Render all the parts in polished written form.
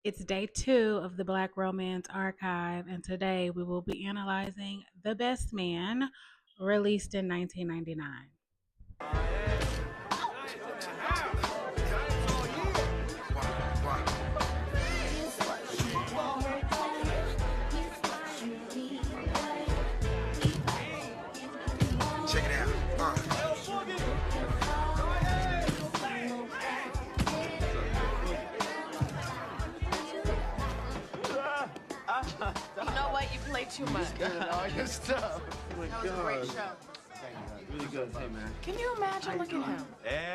It's day 2 of the Black Romance Archive, and today we will be analyzing The Best Man, released in 1999. Check it out. You know what? You play too much. All your stuff. That was a great show. Really good. Hey, man. Can you imagine? Look at him.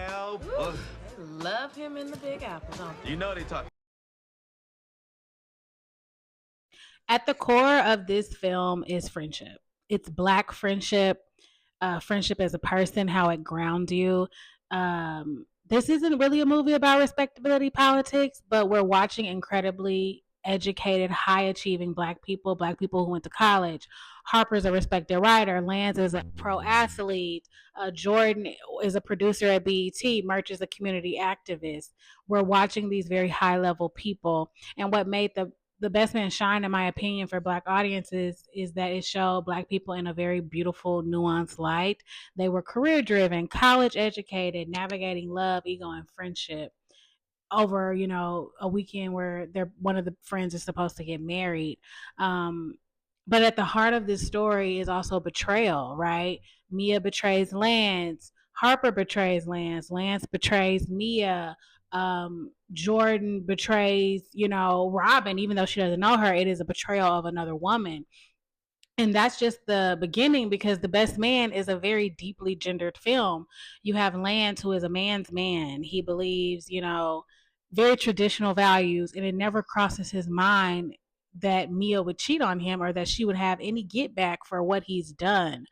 Elbow. Love him in the Big Apple, don't they? You know they talk. At the core of this film is friendship. It's Black friendship, friendship as a person, how it grounds you. This isn't really a movie about respectability politics, but we're watching incredibly educated, high achieving Black people who went to college. Harper's a respected writer. Lance is a pro athlete. Jordan is a producer at BET. Merch is a community activist. We're watching these very high level people. And what made the Best Man shine, in my opinion, for Black audiences is that it showed Black people in a very beautiful, nuanced light. They were career driven, college educated, navigating love, ego, and friendship over, a weekend where they're one of the friends is supposed to get married. But at the heart of this story is also betrayal, right? Mia betrays Lance. Harper betrays Lance. Lance betrays Mia. Jordan betrays, Robin, even though she doesn't know her. It is a betrayal of another woman. And that's just the beginning, because The Best Man is a very deeply gendered film. You have Lance, who is a man's man. He believes, very traditional values, and it never crosses his mind that Mia would cheat on him or that she would have any get back for what he's done.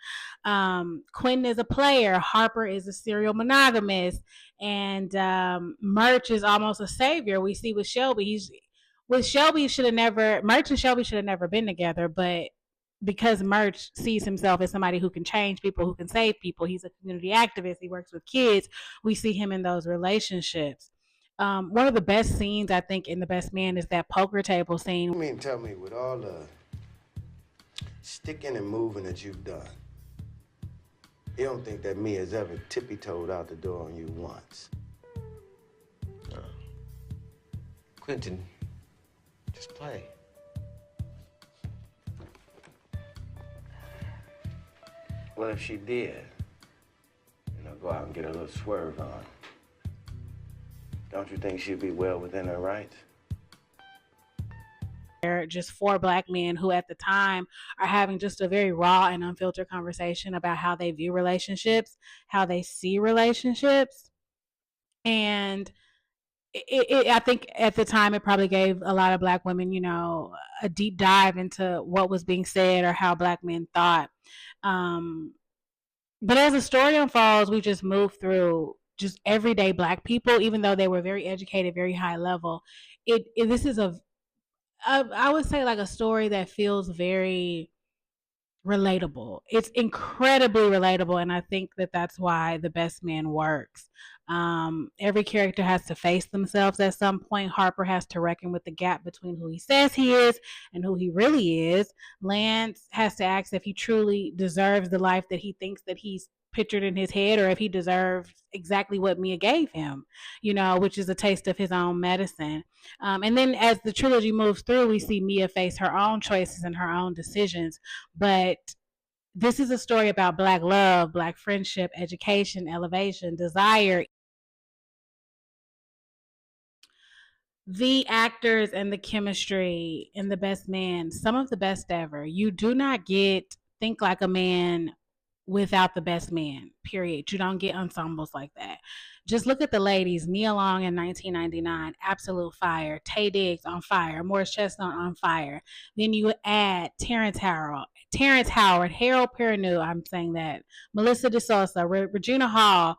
Quentin is a player. Harper is a serial monogamist. And Merch is almost a savior. We see with Shelby. Merch and Shelby should have never been together, but because Merch sees himself as somebody who can change people, who can save people, he's a community activist, he works with kids, we see him in those relationships. One of the best scenes, I think, in The Best Man is that poker table scene. You mean tell me, with all the sticking and moving that you've done, you don't think that Mia's ever tippy-toed out the door on you once? Quentin, just play. Well, if she did, go out and get a little swerve on, don't you think she'd be well within her rights? Just 4 Black men who at the time are having just a very raw and unfiltered conversation about how they view relationships, how they see relationships. And I think at the time it probably gave a lot of Black women, a deep dive into what was being said or how Black men thought. But as the story unfolds, we just move through just everyday Black people, even though they were very educated, very high level. This is I would say, like, a story that feels very relatable. It's incredibly relatable, and I think that that's why The Best Man works. Every character has to face themselves at some point. Harper has to reckon with the gap between who he says he is and who he really is. Lance has to ask if he truly deserves the life that he thinks that he's pictured in his head, or if he deserves exactly what Mia gave him, which is a taste of his own medicine. And then as the trilogy moves through, we see Mia face her own choices and her own decisions. But this is a story about Black love, Black friendship, education, elevation, desire. The actors and the chemistry in The Best Man, some of the best ever. You do not get Think Like a Man without The Best Man, period. You don't get ensembles like that. Just look at the ladies. Nia Long in 1999, absolute fire. Taye Diggs on fire. Morris Chestnut on fire. Then you add Terrence Howard, Harold Perrineau, I'm saying that, Melissa De Sousa, Regina Hall.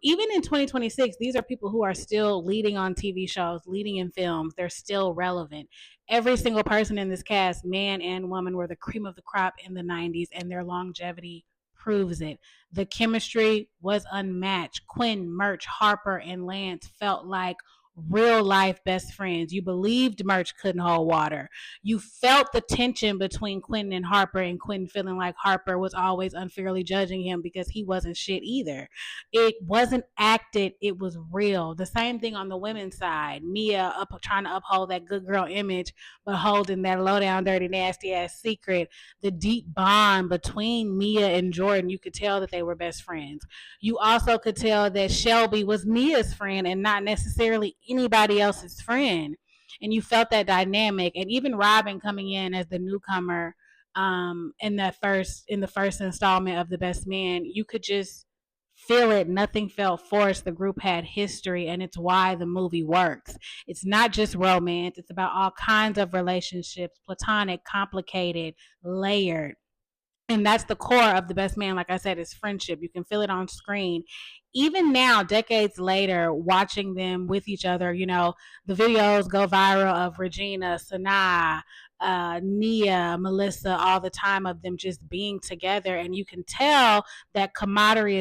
Even in 2026, these are people who are still leading on TV shows, leading in films. They're still relevant. Every single person in this cast, man and woman, were the cream of the crop in the 90s, and their longevity proves it. The chemistry was unmatched. Quinn, Merch, Harper, and Lance felt like real life best friends. You believed Murch couldn't hold water. You felt the tension between Quentin and Harper, and Quentin feeling like Harper was always unfairly judging him because he wasn't shit either. It wasn't acted, it was real. The same thing on the women's side. Mia trying to uphold that good girl image, but holding that low down, dirty, nasty ass secret. The deep bond between Mia and Jordan, you could tell that they were best friends. You also could tell that Shelby was Mia's friend and not necessarily anybody else's friend. And you felt that dynamic. And even Robin coming in as the newcomer in the first installment of The Best Man, you could just feel it. Nothing felt forced. The group had history, and it's why the movie works. It's not just romance, it's about all kinds of relationships, platonic, complicated, layered. And that's the core of The Best Man. Like I said, is friendship. You can feel it on screen. Even now, decades later, watching them with each other, the videos go viral of Regina, Sanaa, Nia, Melissa, all the time, of them just being together. And you can tell that camaraderie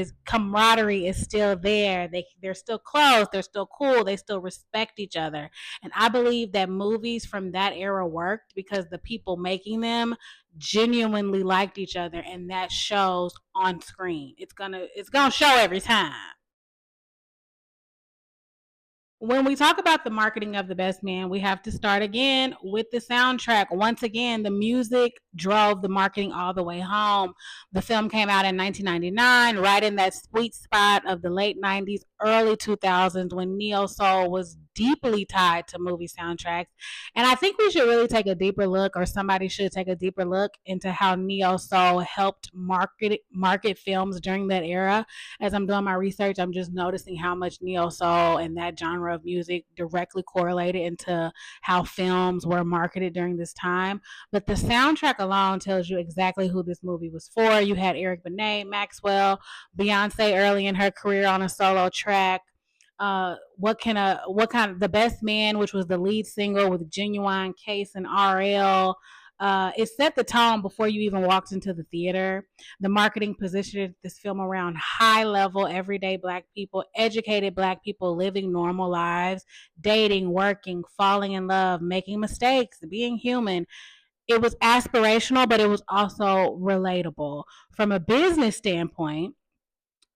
is still there. They're still close, they're still cool, they still respect each other. And I believe that movies from that era worked because the people making them genuinely liked each other, and that shows on screen. It's gonna show every time. When we talk about the marketing of The Best Man, we have to start again with the soundtrack. Once again, the music drove the marketing all the way home. The film came out in 1999, right in that sweet spot of the late 90s, early 2000s, when neo soul was deeply tied to movie soundtracks. And I think we should really take a deeper look, or somebody should take a deeper look into how neo soul helped market films during that era. As I'm doing my research, I'm just noticing how much neo soul and that genre of music directly correlated into how films were marketed during this time. But the soundtrack alone tells you exactly who this movie was for. You had Eric Benet, Maxwell, Beyonce early in her career on a solo track. What kind of The Best Man, which was the lead single with Genuine, Case, and RL. It set the tone before you even walked into the theater. The marketing positioned this film around high level, everyday Black people, educated Black people living normal lives, dating, working, falling in love, making mistakes, being human. It was aspirational, but it was also relatable. From a business standpoint,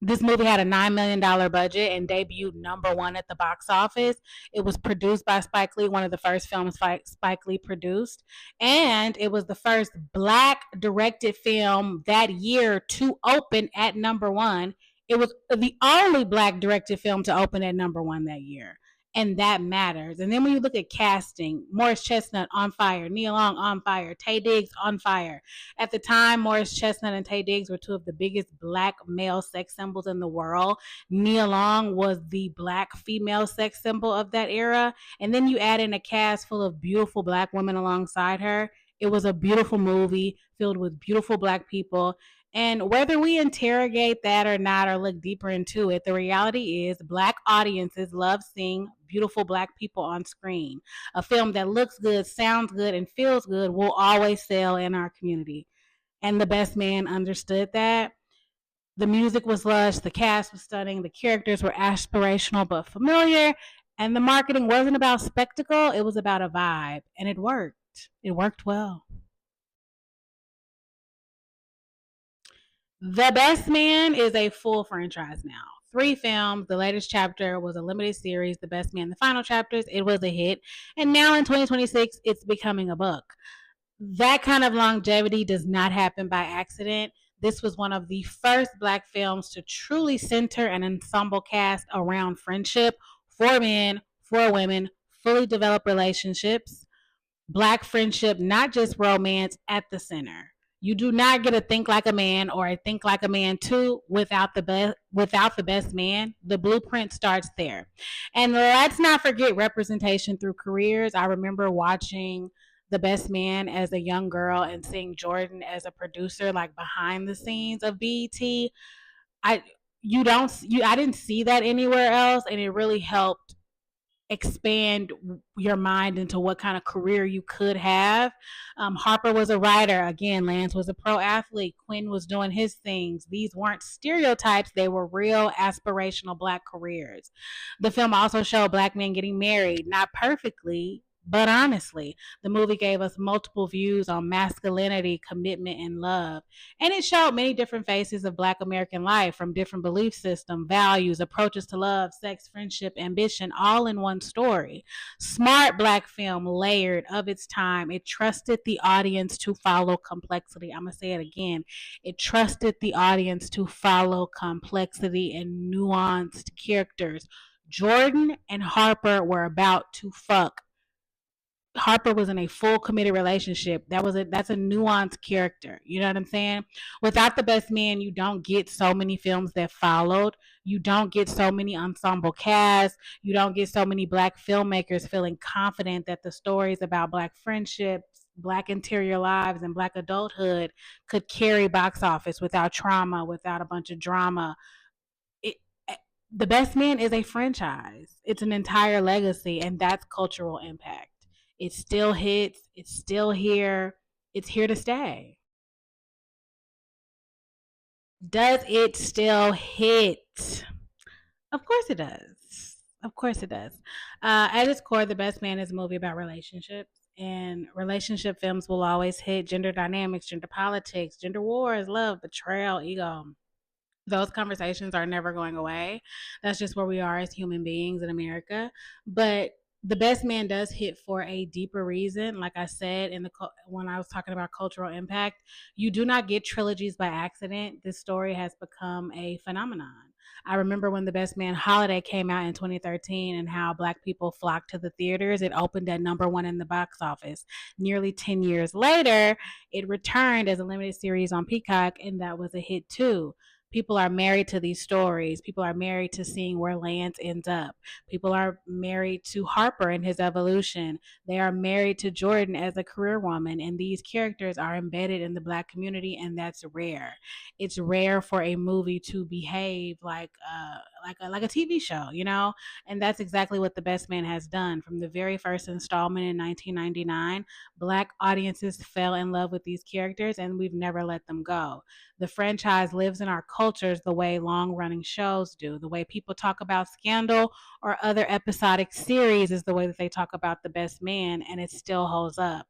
this movie had a $9 million budget and debuted #1 at the box office. It was produced by Spike Lee, one of the first films Spike Lee produced. And it was the first Black directed film that year to open at #1. It was the only Black directed film to open at #1 that year. And that matters. And then when you look at casting, Morris Chestnut on fire, Nia Long on fire, Taye Diggs on fire. At the time, Morris Chestnut and Taye Diggs were two of the biggest Black male sex symbols in the world. Nia Long was the Black female sex symbol of that era. And then you add in a cast full of beautiful Black women alongside her. It was a beautiful movie filled with beautiful Black people. And whether we interrogate that or not, or look deeper into it, the reality is Black audiences love seeing beautiful Black people on screen. A film that looks good, sounds good, and feels good will always sell in our community. And The Best Man understood that. The music was lush, the cast was stunning, the characters were aspirational but familiar, and the marketing wasn't about spectacle, it was about a vibe. And it worked. It worked well. The Best Man is a full franchise now. 3 films. The latest chapter was a limited series, The Best Man, the final chapters. It was a hit. And now in 2026, it's becoming a book. That kind of longevity does not happen by accident. This was one of the first Black films to truly center an ensemble cast around friendship, for men, for women, fully developed relationships. Black friendship, not just romance, at the center. You do not get a Think Like a Man or a Think Like a Man 2 without the best man. The blueprint starts there. And let's not forget representation through careers. I remember watching The Best Man as a young girl and seeing Jordan as a producer, like behind the scenes of BET. I I didn't see that anywhere else, and it really helped expand your mind into what kind of career you could have. Harper was a writer. Again, Lance was a pro athlete. Quinn was doing his things. These weren't stereotypes, they were real aspirational Black careers. The film also showed Black men getting married, not perfectly, but honestly. The movie gave us multiple views on masculinity, commitment, and love. And it showed many different faces of Black American life, from different belief systems, values, approaches to love, sex, friendship, ambition, all in one story. Smart Black film, layered, of its time. It trusted the audience to follow complexity. I'm going to say it again. It trusted the audience to follow complexity and nuanced characters. Jordan and Harper were about to fuck. Harper was in a full committed relationship. That's a nuanced character. You know what I'm saying? Without the best man, you don't get so many films that followed. You don't get so many ensemble casts. You don't get so many Black filmmakers feeling confident that the stories about Black friendships, Black interior lives, and Black adulthood could carry box office without trauma, without a bunch of drama. It, the best man is a franchise. It's an entire legacy, and that's cultural impact. It still hits. It's still here. It's here to stay. Does it still hit? Of course it does. Of course it does. At its core, The Best Man is a movie about relationships. And relationship films will always hit gender dynamics, gender politics, gender wars, love, betrayal, ego. Those conversations are never going away. That's just where we are as human beings in America. But The Best Man does hit for a deeper reason. Like I said when I was talking about cultural impact, you do not get trilogies by accident. This story has become a phenomenon. I remember when The Best Man Holiday came out in 2013 and how Black people flocked to the theaters. It opened at #1 in the box office. Nearly 10 years later, it returned as a limited series on Peacock, and that was a hit too. People are married to these stories. People are married to seeing where Lance ends up. People are married to Harper and his evolution. They are married to Jordan as a career woman, and these characters are embedded in the Black community, and that's rare. It's rare for a movie to behave like a TV show, you know? And that's exactly what The Best Man has done. From the very first installment in 1999, Black audiences fell in love with these characters, and we've never let them go. The franchise lives in our cultures the way long running shows do. The way people talk about Scandal or other episodic series is the way that they talk about The Best Man, and it still holds up.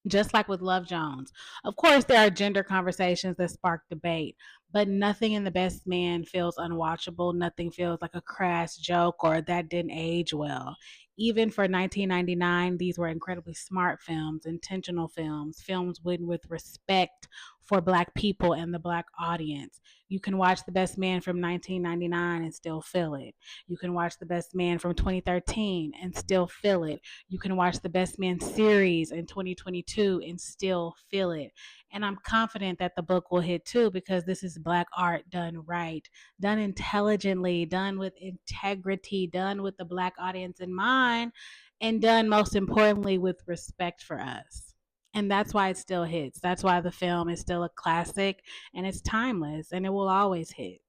Just like with Love Jones. Of course, there are gender conversations that spark debate, but nothing in The Best Man feels unwatchable. Nothing feels like a crass joke or that didn't age well. Even for 1999, these were incredibly smart films, intentional films, films written with respect for Black people and the Black audience. You can watch The Best Man from 1999 and still feel it. You can watch The Best Man from 2013 and still feel it. You can watch The Best Man series in 2022 and still feel it. And I'm confident that the book will hit too, because this is Black art done right, done intelligently, done with integrity, done with the Black audience in mind, and done most importantly with respect for us. And that's why it still hits. That's why the film is still a classic, and it's timeless, and it will always hit.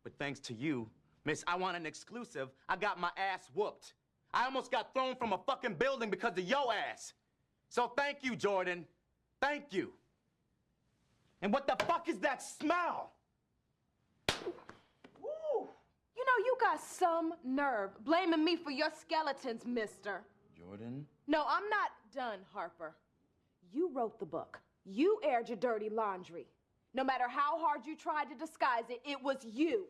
But thanks to you, Miss I Want an Exclusive, I got my ass whooped. I almost got thrown from a fucking building because of your ass. So thank you, Jordan. Thank you. And what the fuck is that smell? Woo! You know, you got some nerve blaming me for your skeletons, mister. Jordan? No, I'm not done, Harper. You wrote the book. You aired your dirty laundry. No matter how hard you tried to disguise it, it was you.